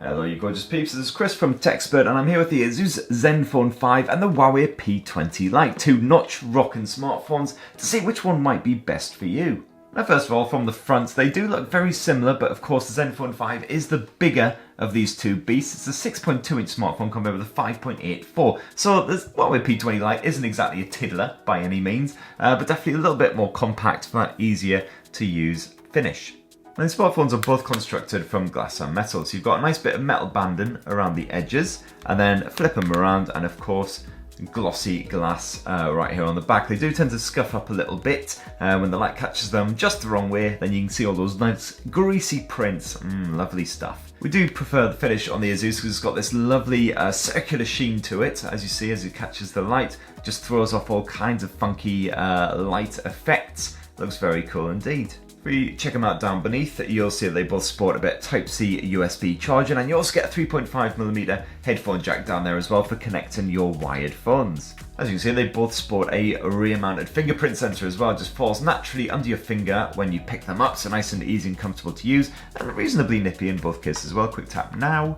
Hello you gorgeous peeps, this is Chris from TechSpert and I'm here with the Asus Zenfone 5 and the Huawei P20 Lite, two notch rockin' smartphones to see which one might be best for you. Now first of all, from the front, they do look very similar, but of course the Zenfone 5 is the bigger of these two beasts. It's a 6.2 inch smartphone compared with a 5.84, so the Huawei P20 Lite isn't exactly a tiddler by any means, but definitely a little bit more compact for that easier to use finish. Now, these smartphones are both constructed from glass and metal, so you've got a nice bit of metal banding around the edges, and then flip them around, and of course, glossy glass right here on the back. They do tend to scuff up a little bit when the light catches them just the wrong way, then you can see all those nice greasy prints. Lovely stuff. We do prefer the finish on the Asus because it's got this lovely circular sheen to it, as you see as it catches the light. Just throws off all kinds of funky light effects. Looks very cool indeed. If we check them out down beneath, you'll see that they both sport a bit Type-C USB charging, and you also get a 3.5mm headphone jack down there as well for connecting your wired phones. As you can see, they both sport a rear-mounted fingerprint sensor as well. It just falls naturally under your finger when you pick them up, so nice and easy and comfortable to use, and reasonably nippy in both cases as well. Quick tap now,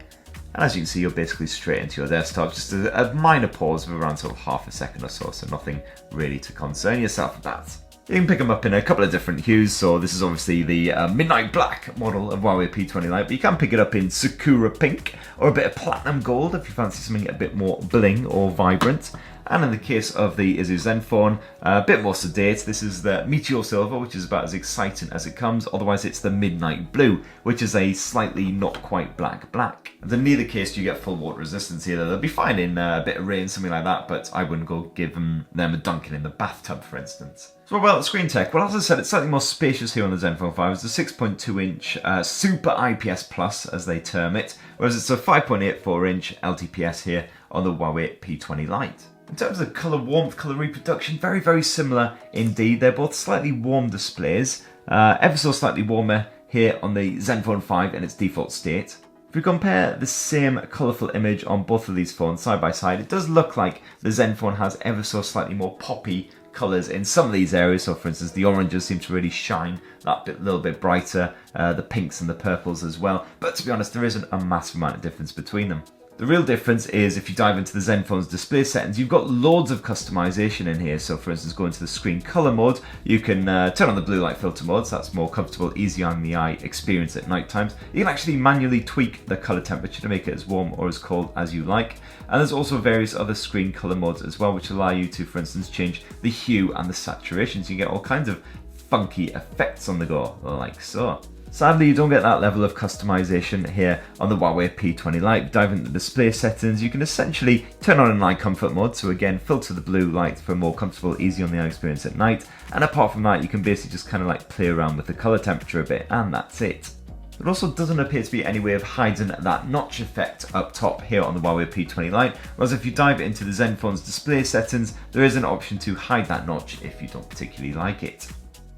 and as you can see, you're basically straight into your desktop. Just a minor pause of around sort of half a second or so, so nothing really to concern yourself with that. You can pick them up in a couple of different hues, so this is obviously the midnight black model of Huawei P20 Lite, but you can pick it up in Sakura pink or a bit of platinum gold if you fancy something a bit more bling or vibrant. And in the case of the Asus Zenfone, a bit more sedate. This is the Meteor Silver, which is about as exciting as it comes. Otherwise, it's the Midnight Blue, which is a slightly not quite black. And in neither case do you get full water resistance either. They'll be fine in a bit of rain, something like that, but I wouldn't go give them a dunking in the bathtub, for instance. So what about the screen tech? Well, as I said, it's slightly more spacious here on the Zenfone 5. It's a 6.2 inch Super IPS Plus, as they term it, whereas it's a 5.84 inch LTPS here on the Huawei P20 Lite. In terms of colour warmth, colour reproduction, very, very similar indeed. They're both slightly warm displays, ever so slightly warmer here on the Zenfone 5 in its default state. If we compare the same colourful image on both of these phones side by side, it does look like the Zenfone has ever so slightly more poppy colours in some of these areas. So for instance, the oranges seem to really shine that little bit brighter, the pinks and the purples as well. But to be honest, there isn't a massive amount of difference between them. The real difference is if you dive into the Zenfone's display settings, you've got loads of customization in here. So for instance, go into the screen color mode, you can turn on the blue light filter mode, so that's more comfortable, easy on the eye experience at night times. You can actually manually tweak the color temperature to make it as warm or as cold as you like. And there's also various other screen color modes as well, which allow you to, for instance, change the hue and the saturation. So you get all kinds of funky effects on the go, like so. Sadly, you don't get that level of customization here on the Huawei P20 Lite. Dive into the display settings, you can essentially turn on an eye comfort mode, so again, filter the blue light for a more comfortable, easy on the eye experience at night. And apart from that, you can basically just kind of like play around with the color temperature a bit, and that's it. There also doesn't appear to be any way of hiding that notch effect up top here on the Huawei P20 Lite, whereas if you dive into the Zenfone's display settings, there is an option to hide that notch if you don't particularly like it.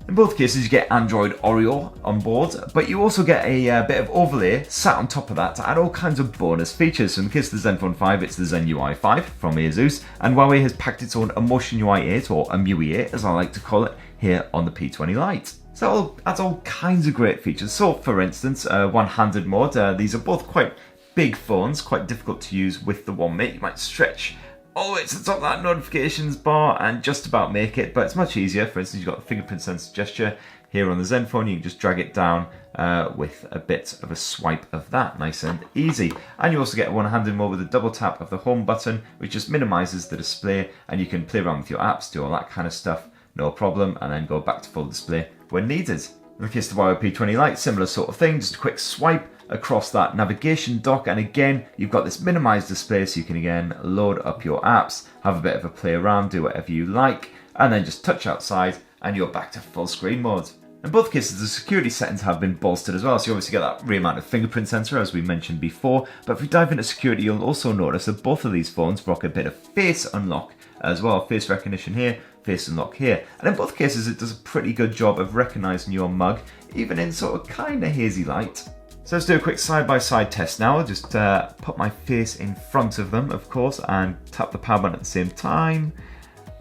In both cases, you get Android Oreo on board, but you also get a bit of overlay sat on top of that to add all kinds of bonus features. So in the case of the Zenfone 5, it's the Zen UI 5 from Asus, and Huawei has packed its own Emotion UI 8, or MUI 8 as I like to call it, here on the P20 Lite. So that's all kinds of great features. So for instance, one-handed mode, these are both quite big phones, quite difficult to use with the one mate. You might stretch all the way to the top of that notifications bar and just about make it, but it's much easier. For instance, you've got the Fingerprint Sensor gesture here on the Zenfone. You can just drag it down with a bit of a swipe of that, nice and easy. And you also get one-handed mode with a double tap of the home button, which just minimizes the display, and you can play around with your apps, do all that kind of stuff, no problem, and then go back to full display when needed. In the case of the Huawei P20 Lite, similar sort of thing, just a quick swipe across that navigation dock, and again you've got this minimized display, so you can again load up your apps, have a bit of a play around, do whatever you like, and then just touch outside and you're back to full screen mode. In both cases, the security settings have been bolstered as well, so you obviously get that rear-mounted fingerprint sensor as we mentioned before, but if we dive into security, you'll also notice that both of these phones rock a bit of face unlock as well. Face recognition here, face unlock here, and in both cases it does a pretty good job of recognizing your mug, even in sort of kind of hazy light. So let's do a quick side-by-side test now. I'll just put my face in front of them, of course, and tap the power button at the same time.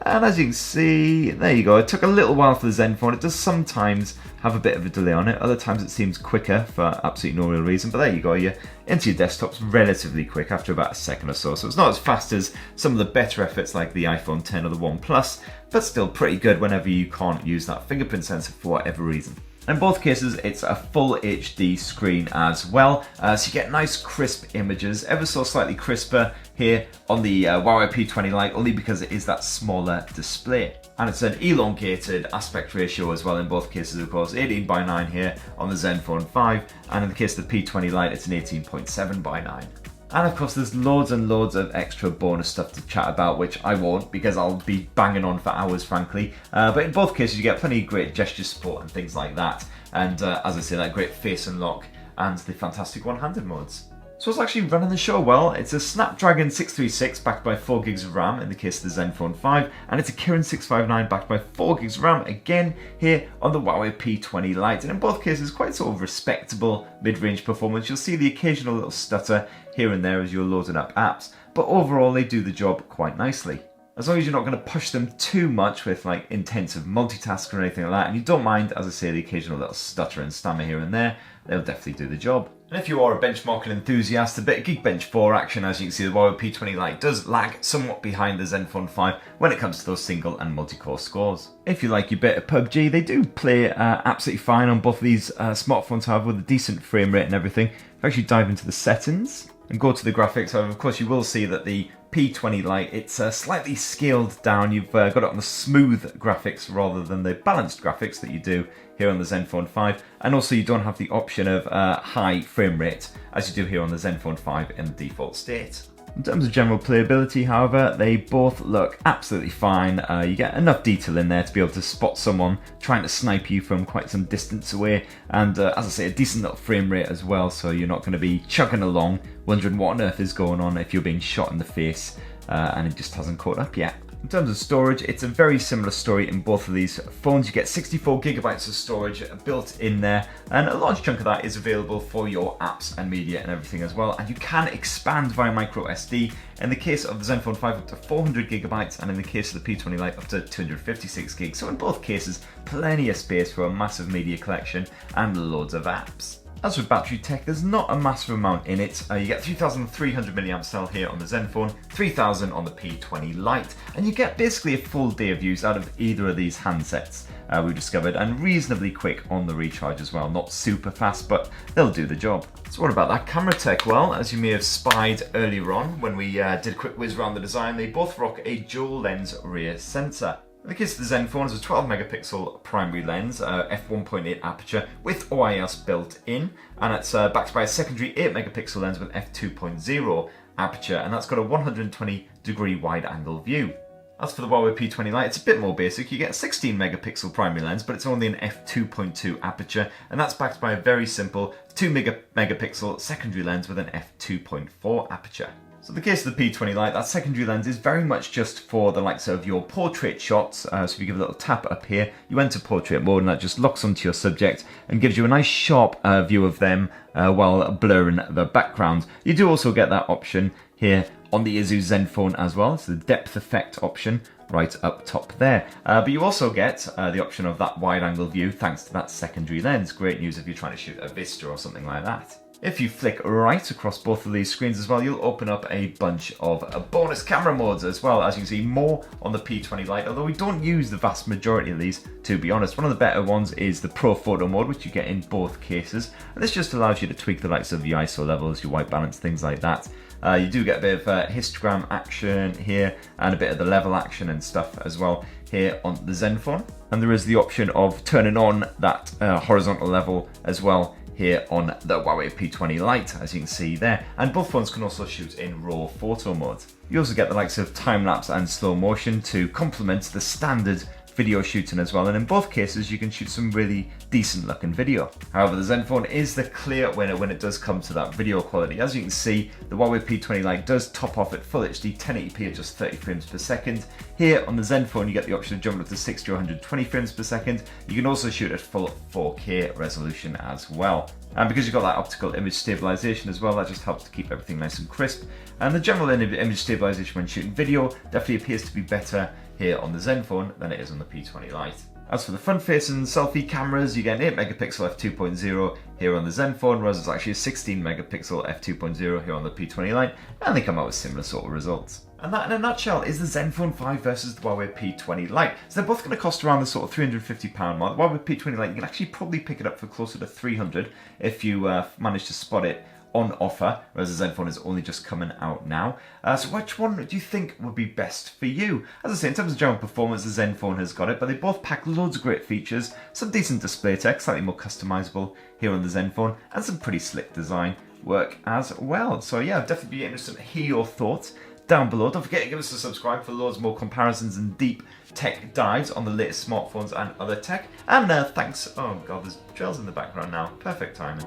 And as you can see, there you go. It took a little while for the Zenfone. It does sometimes have a bit of a delay on it. Other times it seems quicker for absolutely no real reason. But there you go. You're into your desktops relatively quick after about a second or so. So it's not as fast as some of the better efforts like the iPhone X or the OnePlus, but still pretty good whenever you can't use that fingerprint sensor for whatever reason. In both cases, it's a full HD screen as well, so you get nice crisp images, ever so slightly crisper here on the Huawei P20 Lite, only because it is that smaller display. And it's an elongated aspect ratio as well in both cases, of course, 18:9 here on the Zenfone 5, and in the case of the P20 Lite, it's an 18.7:9. And of course there's loads and loads of extra bonus stuff to chat about, which I won't because I'll be banging on for hours frankly. But in both cases you get plenty of great gesture support and things like that. And as I say, that great face unlock and the fantastic one-handed modes. So it's actually running the show well. It's a Snapdragon 636 backed by 4 gigs of RAM in the case of the Zenfone 5, and it's a Kirin 659 backed by 4 gigs of RAM again here on the Huawei P20 Lite. And in both cases, quite sort of respectable mid-range performance. You'll see the occasional little stutter here and there as you're loading up apps, but overall they do the job quite nicely. As long as you're not going to push them too much with like intensive multitasking or anything like that, and you don't mind, as I say, the occasional little stutter and stammer here and there, they'll definitely do the job. And if you are a benchmarking enthusiast, a bit of Geekbench 4 action, as you can see, the Huawei P20 Lite does lag somewhat behind the Zenfone 5 when it comes to those single and multi-core scores. If you like your bit of PUBG, they do play absolutely fine on both of these smartphones, however, with a decent frame rate and everything. If I actually dive into the settings and go to the graphics, however, of course you will see that the P20 Lite, it's slightly scaled down. You've got it on the smooth graphics rather than the balanced graphics that you do here on the Zenfone 5, and also you don't have the option of high frame rate as you do here on the Zenfone 5 in the default state. In terms of general playability, however, they both look absolutely fine. You get enough detail in there to be able to spot someone trying to snipe you from quite some distance away, and as I say, a decent little frame rate as well, so you're not going to be chugging along wondering what on earth is going on if you're being shot in the face and it just hasn't caught up yet. In terms of storage, it's a very similar story in both of these phones. You get 64 gigabytes of storage built in there, and a large chunk of that is available for your apps and media and everything as well. And you can expand via micro SD. In the case of the Zenfone 5 up to 400 gigabytes, and in the case of the P20 Lite up to 256 gigs. So in both cases, plenty of space for a massive media collection and loads of apps. As with battery tech, there's not a massive amount in it. You get 3,300 mAh cell here on the Zenfone, 3,000 on the P20 Lite, and you get basically a full day of use out of either of these handsets, we've discovered, and reasonably quick on the recharge as well. Not super fast, but they'll do the job. So what about that camera tech? Well, as you may have spied earlier on when we did a quick whiz around the design, they both rock a dual lens rear sensor. In the case of the Zenfone, it's a 12 megapixel primary lens, f1.8 aperture with OIS built in, and it's backed by a secondary 8 megapixel lens with f2.0 aperture, and that's got a 120 degree wide angle view. As for the Huawei P20 Lite, it's a bit more basic. You get a 16 megapixel primary lens, but it's only an f2.2 aperture, and that's backed by a very simple 2 megapixel secondary lens with an f2.4 aperture. So in the case of the P20 Lite, that secondary lens is very much just for the likes of your portrait shots. So if you give a little tap up here, you enter portrait mode, and that just locks onto your subject and gives you a nice sharp view of them while blurring the background. You do also get that option here on the Asus Zenfone as well. It's the depth effect option right up top there. But you also get the option of that wide angle view thanks to that secondary lens. Great news if you're trying to shoot a Vista or something like that. If you flick right across both of these screens as well, you'll open up a bunch of bonus camera modes as well. As you can see, more on the P20 Lite, although we don't use the vast majority of these, to be honest. One of the better ones is the Pro Photo mode, which you get in both cases. And this just allows you to tweak the likes of your ISO levels, your white balance, things like that. You do get a bit of histogram action here and a bit of the level action and stuff as well here on the Zenfone. And there is the option of turning on that horizontal level as well here on the Huawei P20 Lite, as you can see there. And both phones can also shoot in RAW photo mode. You also get the likes of time-lapse and slow motion to complement the standard video shooting as well, and in both cases you can shoot some really decent looking video. However, the Zenfone is the clear winner when it does come to that video quality. As you can see, the Huawei P20 Lite does top off at Full HD 1080p at just 30 frames per second Here on the Zenfone, you get the option of jumping up to 60 or 120 frames per second. You can also shoot at full 4K resolution as well. And because you've got that optical image stabilization as well, that just helps to keep everything nice and crisp. And the general image stabilization when shooting video definitely appears to be better here on the Zenfone than it is on the P20 Lite. As for the front-facing selfie cameras, you get an 8MP f2.0 here on the Zenfone, whereas it's actually a 16MP f2.0 here on the P20 Lite, and they come out with similar sort of results. And that in a nutshell is the Zenfone 5 versus the Huawei P20 Lite. So they're both going to cost around the sort of £350 mark. The Huawei P20 Lite, you can actually probably pick it up for closer to £300 if you manage to spot it on offer, whereas the Zenfone is only just coming out now. So which one do you think would be best for you? As I say, in terms of general performance, the Zenfone has got it, but they both pack loads of great features, some decent display tech, slightly more customizable here on the Zenfone, and some pretty slick design work as well. So yeah, I'd definitely be interested to hear your thoughts down below. Don't forget to give us a subscribe for loads more comparisons and deep tech dives on the latest smartphones and other tech. And thanks, oh god, there's drills in the background now, perfect timing.